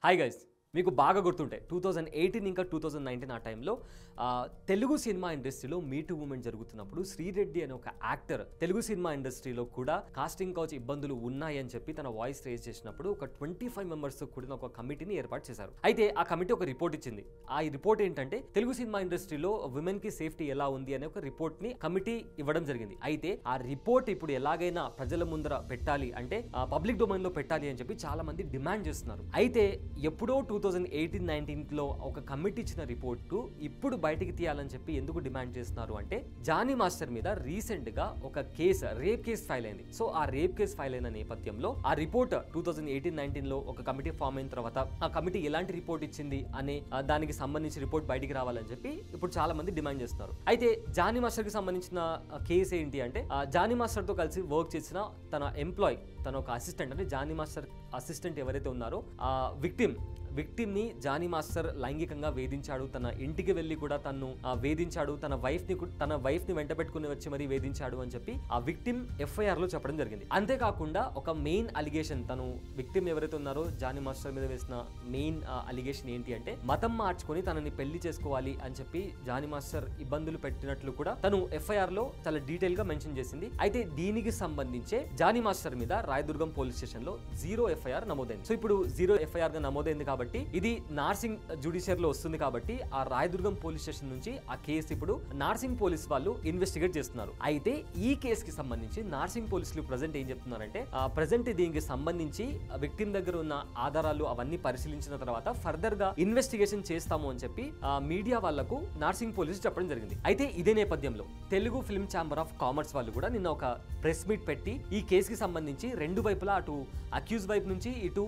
Hi guys, మీకు బాగా గుర్తుంటే 2018 ఇంకా 2019 ఆ టైంలో తెలుగు సినిమా ఇండస్ట్రీలో మీటూ మూమెంట్ జరుగుతున్నప్పుడు శ్రీరెడ్డి అనే ఒక యాక్టర్ తెలుగు సినిమా ఇండస్ట్రీలో కూడా కాస్టింగ్ కౌచ్ ఇబ్బందులు ఉన్నాయని చెప్పి తన వాయిస్ రేజ్ చేసినప్పుడు ఒక 25 మెంబర్స్తో కూడిన ఒక కమిటీని ఏర్పాటు చేశారు. అయితే ఆ కమిటీ ఒక రిపోర్ట్ ఇచ్చింది. ఆ రిపోర్ట్ ఏంటంటే తెలుగు సినిమా ఇండస్ట్రీలో విమెన్ కి సేఫ్టీ ఎలా ఉంది అనే ఒక రిపోర్ట్ ని కమిటీ ఇవ్వడం జరిగింది. అయితే ఆ రిపోర్ట్ ఇప్పుడు ఎలాగైనా ప్రజల ముందర పెట్టాలి, అంటే పబ్లిక్ డొమైన్ లో పెట్టాలి అని చెప్పి చాలా మంది డిమాండ్ చేస్తున్నారు. అయితే ఎప్పుడో 2018-19 లో ఒక కమిటీ ఇచ్చిన రిపోర్ట్ ఇప్పుడు బయటికి తీయాలని చెప్పి ఎందుకు డిమాండ్ చేస్తున్నారు అంటే, జానీ మాస్టర్ మీద రీసెంట్ గా ఒక కేసు, రేప్ కేసు ఫైల్ అయింది. సో ఆ రేప్ కేసు ఫైల్ అయిన నేపథ్యంలో ఆ రిపోర్ట్ 2018-19 లో ఒక కమిటీ ఫామ్ అయిన తర్వాత ఆ కమిటీ ఎలాంటి రిపోర్ట్ ఇచ్చింది అనే దానికి సంబంధించి రిపోర్ట్ బయటికి రావాలని చెప్పి ఇప్పుడు చాలా మంది డిమాండ్ చేస్తున్నారు. అయితే జానీ మాస్టర్ కి సంబంధించిన కేసు ఏంటి అంటే, జానీ మాస్టర్ తో కలిసి వర్క్ చేసిన తన ఎంప్లాయ్, తన ఒక అసిస్టెంట్, అంటే జానీ మాస్టర్ అసిస్టెంట్ ఎవరైతే ఉన్నారో ఆ విక్టిమ్ ని జానీ మాస్టర్ లైంగికంగా వేధించాడు. తన ఇంటికి వెళ్లి కూడా తను వేధించాడు. తన వైఫ్ ని వెంట పెట్టుకుని వచ్చి మరీ వేధించాడు అని చెప్పి ఆ విక్టిమ్ FIR లో చెప్పడం జరిగింది. అంతేకాకుండా ఒక మెయిన్ అలిగేషన్, తను విక్టిమ్ ఎవరైతే ఉన్నారో జానీ మాస్టర్ మీద వేసిన మెయిన్ అలిగేషన్ ఏంటి అంటే, మతం మార్చుకొని తనని పెళ్లి చేసుకోవాలి అని చెప్పి జానీ మాస్టర్ ఇబ్బందులు పెట్టినట్లు కూడా తను FIR లో చాలా డీటెయిల్ గా మెన్షన్ చేసింది. అయితే దీనికి సంబంధించే జానీ మాస్టర్ మీద రాయదుర్గం పోలీస్ స్టేషన్ లో 0 FIR నమోదైంది. సో ఇప్పుడు 0 FIR గా నమోదైంది కాబట్టి ఇది నార్సింగ్ జ్యుడిషియర్ లో వస్తుంది. కాబట్టి ఆ రాయదుర్గం పోలీస్ స్టేషన్ నుంచి ఆ కేసు ఇప్పుడు నార్సింగ్ పోలీస్ వాళ్ళు ఇన్వెస్టిగేట్ చేస్తున్నారు. అయితే ఈ కేసుకి సంబంధించి నార్సింగ్ పోలీసులు ప్రజెంట్ ఏం చెప్తున్నారంటే, ప్రజెంట్ దీనికి సంబంధించి విక్టిమ్ దగ్గర ఉన్న ఆధారాలు అవన్నీ పరిశీలించిన తర్వాత ఫర్దర్ గా ఇన్వెస్టిగేషన్ చేస్తాము అని చెప్పి మీడియా వాళ్లకు నార్సింగ్ పోలీసులు చెప్పడం జరిగింది. అయితే ఇదే నేపథ్యంలో Telugu film chamber of commerce వాళ్ళు కూడా నిన్న ఒక ప్రెస్ మీట్ పెట్టి ఈ కేసుకి సంబంధించి రెండు వైపులా, అటు అక్యూజ్ వైపు నుంచి ఇటు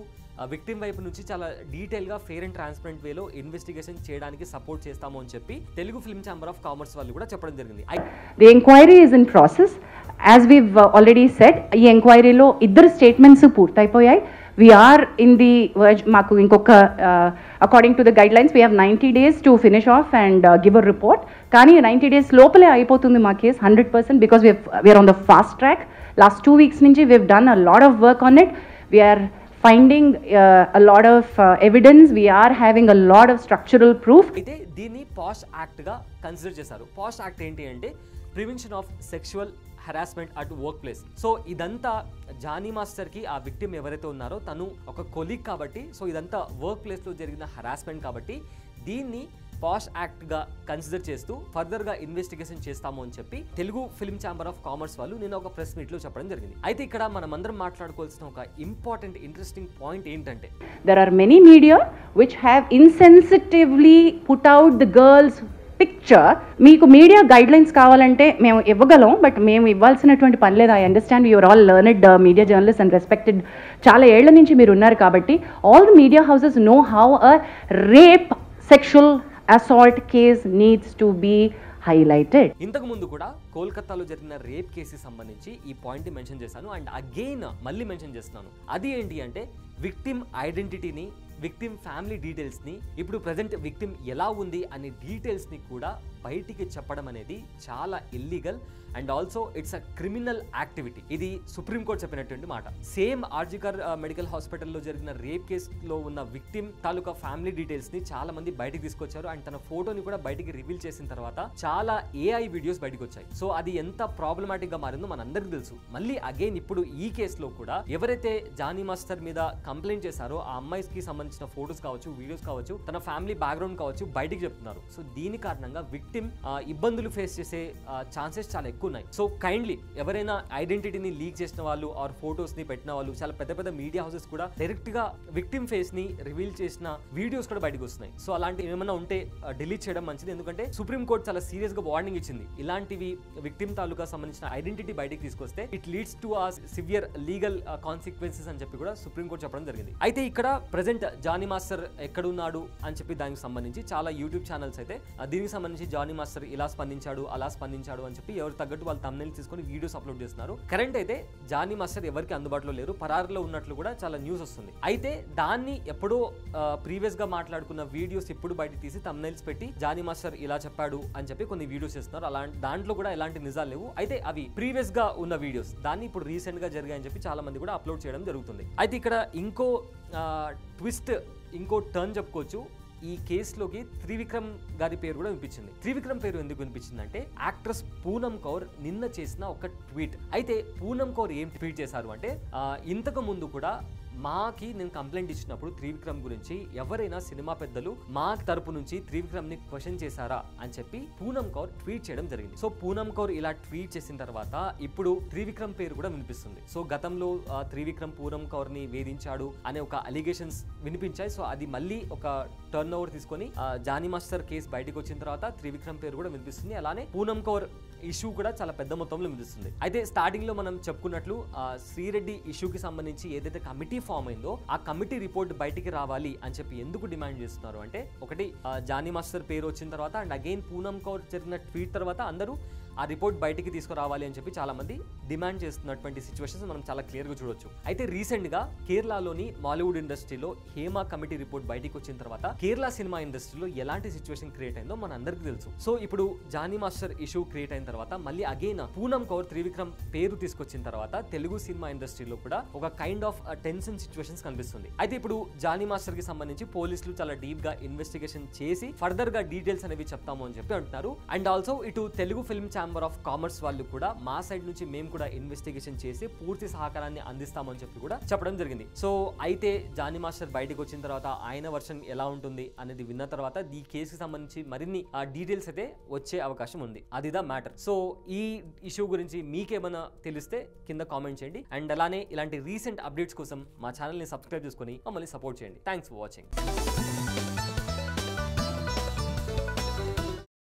విక్టిమ్ వైపు నుంచి చాలా డీటెయిల్ గా ఫెయిర్ అండ్ ట్రాన్స్పరెంట్ వేలో ఇన్వెస్టిగేషన్ చేయడానికి సపోర్ట్ చేస్తాము అని చెప్పి Telugu film chamber of commerce వాళ్ళు కూడా చెప్పడం జరిగింది. The inquiry is in process. As we've already said, ఈ ఎంక్వైరీలో ఇద్దరు statements పూర్తయిపోయాయి. We are in the verge, మాకు ఇంకొక according to the guidelines we have 90 days to finish off and give a report. కానీ 90 days లోపలే అయిపోతుంది మా case 100% because we are on the fast track. Last 2 weeks నుంచి we've done a lot of work on it. We are finding a lot of evidence. We are having a lot of structural proof. అయితే దీన్ని పాష్ act గా consider చేశారు. పాష్ act ఏంటి అంటే, prevention of sexual harassment at work place. So ఇదంతా Johnny master కి ఆ victim ఎవరైతే ఉన్నారో తను ఒక కొలీగ్ కాబట్టి, సో ఇదంతా వర్క్ ప్లేస్ లో జరిగిన హెరాస్మెంట్ కాబట్టి దీన్ని పాష్ యాక్ట్ గా కన్సిడర్ చేస్తూ ఫర్దర్ గా ఇన్వెస్టిగేషన్ చేస్తాము అని చెప్పి Telugu film chamber of commerce వాళ్ళు నిన్న ఒక ప్రెస్ మీట్ లో చెప్పడం జరిగింది. అయితే ఇక్కడ మనమందరం మాట్లాడుకోవాల్సిన ఒక ఇంపార్టెంట్ ఇంట్రెస్టింగ్ పాయింట్ ఏంటంటే, there are many media which have insensitively put out the girls picture. మీకు మీడియా గైడ్ లైన్స్ కావాలంటే మేము ఇవ్వగలం, బట్ మేము ఇవ్వాల్సినటువంటి పని లేదు. I understand you're all learned media journalist and respected, చాలా ఏళ్ల నుంచి మీరు ఉన్నారు కాబట్టి all the media houses know how a rape sexual assault case needs to be highlighted. ఇంతకు ముందు కూడా కోల్కతాలో జరిగిన రేప్ కేసుకి సంబంధించి ఈ పాయింట్ మెన్షన్ చేశాను అండ్ అగైన్ మళ్ళీ మెన్షన్ చేస్తున్నాను. అది ఏంటి అంటే, విక్టిమ్ ఐడెంటిటీని, విక్టిమ్ ఫ్యామిలీ డీటెయిల్స్ ని, ఇప్పుడు ప్రజెంట్ విక్టిమ్ ఎలా ఉంది అనే డీటెయిల్స్ ని కూడా బయటికి చెప్పడం అనేది చాలా illegal and also it's a criminal activity. ఇది సుప్రీంకోర్టు చెప్పినటువంటి మాట. సేమ్ ఆర్జికర్ మెడికల్ హాస్పిటల్లో జరిగిన రేప్ కేసులో ఉన్న విక్టిమ్ తాలూకా ఫ్యామిలీ డీటెయిల్స్ ని చాలా మంది బయటికి తీసుకొచ్చారు అండ్ తన ఫోటోని కూడా బయటికి రివీల్ చేసిన తర్వాత చాలా AI వీడియోస్ బయటకు వచ్చాయి. సో అది ఎంత ప్రాబ్లమాటిక్ గా మారిందో మనందరికీ తెలుసు. మళ్ళీ అగైన్ ఇప్పుడు ఈ కేసులో కూడా ఎవరైతే జానీ మాస్టర్ మీద కంప్లైంట్ చేశారో ఆ అమ్మాయికి సంబంధించిన ఫోటోస్ కావచ్చు, వీడియోస్ కావచ్చు, తన ఫ్యామిలీ బ్యాక్గ్రౌండ్ కావచ్చు బయటికి చెప్తున్నారు. సో దీని కారణంగా విక్టిమ్ ఇబ్బందులు ఫేస్ చేసే ఛాన్సెస్ చాలా ఎక్కువ ఉన్నాయి. సో కైండ్లీ ఎవరైనా ఐడెంటిటీని లీక్ చేసిన వాళ్ళు ఆర్ ఫోటోస్ ని పెట్టిన వాళ్ళు, చాలా పెద్ద పెద్ద మీడియా హౌసెస్ కూడా డైరెక్ట్ గా విక్టిమ్ ఫేస్ ని రివీల్ చేసిన వీడియోస్ కూడా బయటకు వస్తున్నాయి. సో అలాంటివి ఏమైనా ఉంటే డిలీట్ చేయడం మంచిది. ఎందుకంటే సుప్రీంకోర్టు చాలా సీరియస్ గా వార్నింగ్ ఇచ్చింది. ఇలాంటివి విక్టిమ్ తాలూకా సంబంధించిన ఐడెంటిటీ బయటకు తీసుకొస్తే ఇట్ లీడ్స్ టు ఆ సివియర్ లీగల్ కాన్సిక్వెన్సెస్ అని చెప్పి కూడా సుప్రీంకోర్టు చెప్పడం జరిగింది. అయితే ఇక్కడ ప్రెసెంట్ జానీ మాస్టర్ ఎక్కడున్నాడు అని చెప్పి దానికి సంబంధించి చాలా యూట్యూబ్ ఛానల్స్ అయితే దీనికి సంబంధించి జానీ మాస్టర్ ఇలా స్పందించాడు, అలా స్పందించాడు అని చెప్పి ఎవరు తగ్గట్టు వాళ్ళు thumbnails తీసుకొని వీడియోస్ అప్లోడ్ చేస్తున్నారు. కరెంట్ అయితే జానీ మాస్టర్ ఎవరికి అందుబాటులో లేరు, పరారులో ఉన్నట్లు కూడా చాలా న్యూస్ వస్తుంది. అయితే దాన్ని ఎప్పుడో ప్రీవియస్ గా మాట్లాడుకున్న వీడియోస్ ఇప్పుడు బయట తీసి thumbnails పెట్టి జానీ మాస్టర్ ఇలా చెప్పాడు అని చెప్పి కొన్ని వీడియోస్ చేస్తున్నారు. అలాంటి దాంట్లో కూడా ఎలాంటి నిజాలు లేవు. అయితే అవి ప్రీవియస్ గా ఉన్న వీడియోస్, దాన్ని ఇప్పుడు రీసెంట్ గా జరిగాయని చెప్పి చాలా మంది కూడా అప్లోడ్ చేయడం జరుగుతుంది. అయితే ఇక్కడ ఇంకో ట్విస్ట్ ఇంకో టర్న్ చెప్పుకోవచ్చు. ఈ కేసులోకి త్రివిక్రమ్ గారి పేరు కూడా వినిపించింది. త్రివిక్రమ్ పేరు ఎందుకు వినిపించిందంటే యాక్ట్రెస్ పూనమ్ కౌర్ నిన్న చేసిన ఒక ట్వీట్. అయితే పూనమ్ కౌర్ ఏం ట్వీట్ చేశారు అంటే, ఇంతకు ముందు కూడా మాకి నేను కంప్లైంట్ ఇచ్చినప్పుడు త్రివిక్రమ్ గురించి ఎవరైనా సినిమా పెద్దలు మా తరపు నుంచి త్రివిక్రమ్ ని క్వశ్చన్ చేశారా అని చెప్పి పూనమ్ కౌర్ ట్వీట్ చేయడం జరిగింది. సో పూనమ్ కౌర్ ఇలా ట్వీట్ చేసిన తర్వాత ఇప్పుడు త్రివిక్రమ్ పేరు కూడా వినిపిస్తుంది. సో గతంలో త్రివిక్రమ్ పూనమ్ కౌర్ ని వేధించాడు అనే ఒక అలిగేషన్స్ వినిపించాయి. సో అది మళ్ళీ ఒక టర్న్ ఓవర్ తీసుకొని జానీ మాస్టర్ కేసు బయటకు వచ్చిన తర్వాత త్రివిక్రమ్ పేరు కూడా వినిపిస్తుంది. అలానే పూనమ్ కౌర్ ఇష్యూ కూడా చాలా పెద్ద మొత్తంలో వినిపిస్తుంది. అయితే స్టార్టింగ్ లో మనం చెప్పుకున్నట్లు శ్రీరెడ్డి ఇష్యూకి సంబంధించి ఏదైతే కమిటీ ఫామ్ అయిందో ఆ కమిటీ రిపోర్ట్ బయటికి రావాలి అని చెప్పి ఎందుకు డిమాండ్ చేస్తున్నారు అంటే, ఒకటి జానీ మాస్టర్ పేరు వచ్చిన తర్వాత అండ్ అగైన్ పూనమ్ కౌర్ జరిగిన ట్వీట్ తర్వాత అందరూ ఆ రిపోర్ట్ బయటికి తీసుకురావాలి అని చెప్పి చాలా మంది డిమాండ్ చేస్తున్నటువంటి సిచ్యువేషన్స్ మనం చాలా క్లియర్ గా చూడొచ్చు. అయితే రీసెంట్ గా కేరళలోని మాలీవుడ్ ఇండస్ట్రీలో హేమ కమిటీ రిపోర్ట్ బయటికి వచ్చిన తర్వాత కేరళ సినిమా ఇండస్ట్రీలో ఎలాంటి సిచ్యువేషన్ క్రియేట్ అయిందో మన అందరికీ తెలుసు. సో ఇప్పుడు జానీ మాస్టర్ ఇష్యూ క్రియేట్ అయిన తర్వాత మళ్ళీ అగైన్ పూనమ్ కౌర్ త్రివిక్రమ్ పేరు తీసుకొచ్చిన తర్వాత తెలుగు సినిమా ఇండస్ట్రీలో కూడా ఒక కైండ్ ఆఫ్ టెన్షన్ సిచ్యువేషన్స్ కనిపిస్తుంది. అయితే ఇప్పుడు జానీ మాస్టర్ కి సంబంధించి పోలీసులు చాలా డీప్ గా ఇన్వెస్టిగేషన్ చేసి ఫర్దర్ గా డీటెయిల్స్ అనేవి చెప్తాము అని చెప్పి అంటున్నారు. అండ్ ఆల్సో ఇటు Telugu film chamber of commerce వాళ్ళు కూడా మా సైడ్ నుంచి మేము కూడా ఇన్వెస్టిగేషన్ చేసి పూర్తి సహకారాన్ని అందిస్తామని చెప్పి కూడా చెప్పడం జరిగింది. సో అయితే జానీ మాస్టర్ బయటకు వచ్చిన తర్వాత ఆయన వర్షన్ ఎలా ఉంటుంది అనేది విన్న తర్వాత ఈ కేసుకి సంబంధించి మరిన్ని డీటెయిల్స్ అయితే వచ్చే అవకాశం ఉంది. అది ద మ్యాటర్. సో ఈ ఇష్యూ గురించి మీకేమైనా తెలిస్తే కింద కామెంట్ చేయండి. అండ్ అలానే ఇలాంటి రీసెంట్ అప్డేట్స్ కోసం మా ఛానల్ని సబ్స్క్రైబ్ చేసుకొని మమ్మల్ని సపోర్ట్ చేయండి. Thanks for watching.